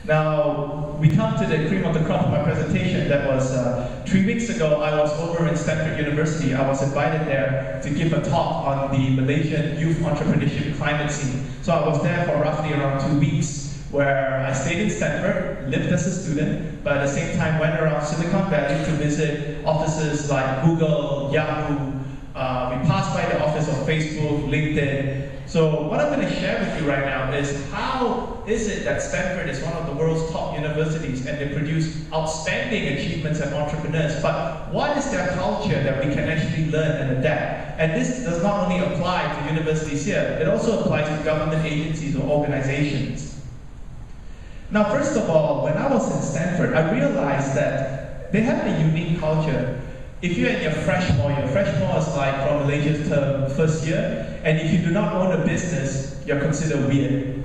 Now, we come to the cream of the crop of my presentation. That was 3 weeks ago. I was over in Stanford University. I was invited there to give a talk on the Malaysian youth entrepreneurship climate scene. So I was there for roughly around 2 weeks, where I stayed in Stanford, lived as a student, but at the same time went around Silicon Valley to visit offices like Google, Yahoo. We passed by the office of Facebook, LinkedIn. So what I'm going to share with you right now is how is it that Stanford is one of the world's top universities and they produce outstanding achievements and entrepreneurs, but what is their culture that we can actually learn and adapt? And this does not only apply to universities here, it also applies to government agencies or organizations. Now, first of all, when I was in Stanford, I realized that they have a unique culture. If you're in your freshman is like from Malaysia's term, first year, and if you do not own a business, you're considered weird.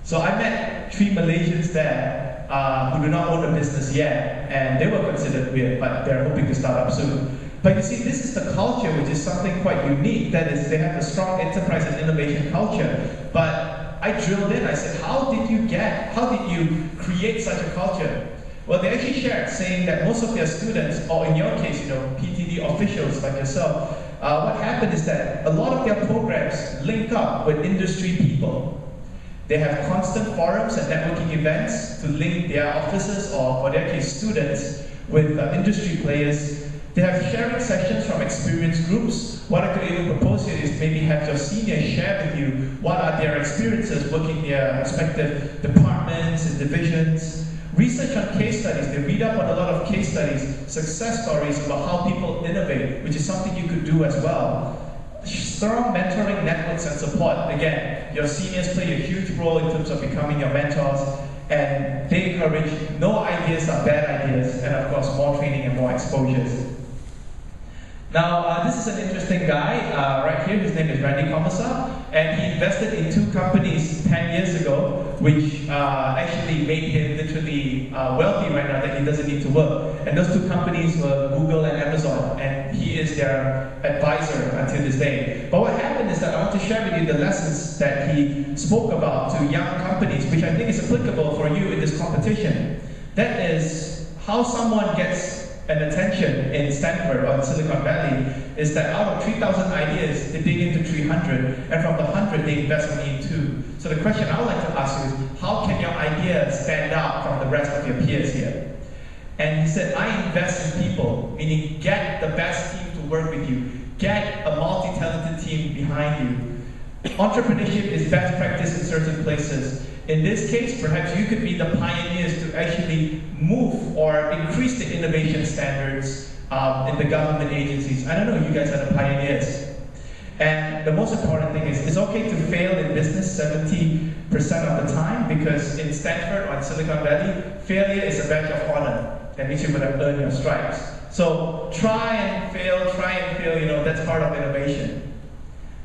So I met 3 Malaysians there who do not own a business yet, and they were considered weird, but they're hoping to start up soon. But you see, this is the culture, which is something quite unique. That is, they have a strong enterprise and innovation culture. But I drilled in, I said, how did you create such a culture? Well, they actually shared, saying that most of their students, or in your case, PTD officials like yourself, what happened is that a lot of their programs link up with industry people. They have constant forums and networking events to link their officers, or for their case, students, with industry players. They have sharing sessions from experience groups. What I could even propose here is maybe have your seniors share with you what are their experiences working in their respective departments and divisions. Research on case studies, they read up on a lot of case studies, success stories about how people innovate, which is something you could do as well. Strong mentoring networks and support. Again, your seniors play a huge role in terms of becoming your mentors, and they encourage no ideas are bad ideas, and of course more training and more exposures. Now, this is an interesting guy right here. His name is Randy Commissar, and he invested in 2 companies 10 years ago, which actually made him literally wealthy right now that he doesn't need to work. And those 2 companies were Google and Amazon, and he is their advisor until this day. But what happened is that I want to share with you the lessons that he spoke about to young companies, which I think is applicable for you in this competition. That is how someone gets an attention in Stanford or in Silicon Valley is that out of 3,000 ideas, they dig into 300, and from the 100, they invest only in 2. So the question I would like to ask you is, how can your idea stand out from the rest of your peers here? And he said, I invest in people, meaning get the best team to work with you, get a multi-talented team behind you. Entrepreneurship is best practice in certain places. In this case, perhaps you could be the pioneers to actually move or increase the innovation standards in the government agencies. I don't know, you guys are the pioneers. And the most important thing is, it's okay to fail in business 70% of the time, because in Stanford or in Silicon Valley, failure is a badge of honor. That means you're going to earn your stripes. So try and fail, that's part of innovation.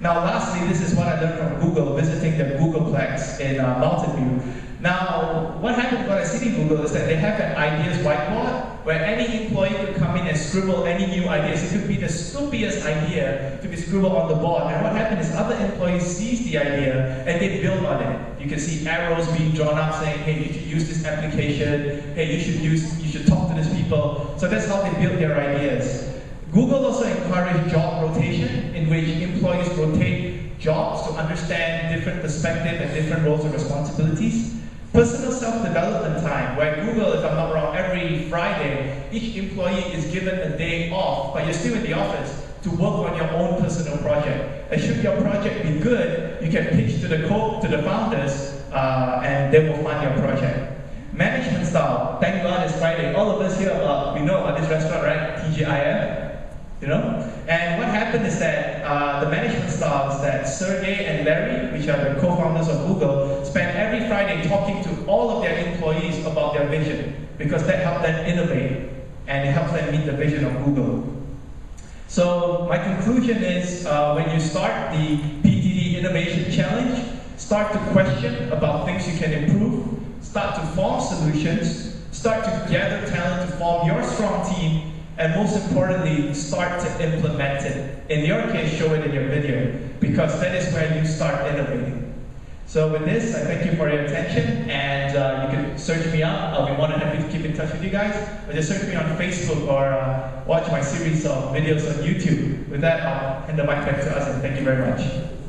Now lastly, this is what I learned from Google, visiting the Googleplex in Mountain View. Now, what happened when I see Google is that they have an ideas whiteboard where any employee could come in and scribble any new ideas. It could be the stupidest idea to be scribbled on the board. And what happened is other employees seize the idea and they build on it. You can see arrows being drawn up saying, hey, you should use this application. Hey, you should talk to these people. So that's how they build their ideas. Google also encouraged job rotation, in which employees rotate jobs to understand different perspectives and different roles and responsibilities. Personal self-development time, where Google, if I'm not wrong, every Friday, each employee is given a day off, but you're still in the office, to work on your own personal project. And should your project be good, you can pitch to the founders, and they will fund your project. Management style, thank God it's Friday. All of us here, we know about this restaurant, right? TGIF. And what happened is that the management styles that Sergey and Larry, which are the co-founders of Google, spend every Friday talking to all of their employees about their vision, because that helped them innovate and it helps them meet the vision of Google. So my conclusion is, when you start the PTD Innovation Challenge, start to question about things you can improve, start to form solutions, start to gather talent to form your strong team, and most importantly, start to implement it. In your case, show it in your video, because that is where you start innovating. So with this, I thank you for your attention, and you can search me up. I'll be more than happy to keep in touch with you guys. Or just search me on Facebook or watch my series of videos on YouTube. With that, I'll hand the mic back to us, and thank you very much.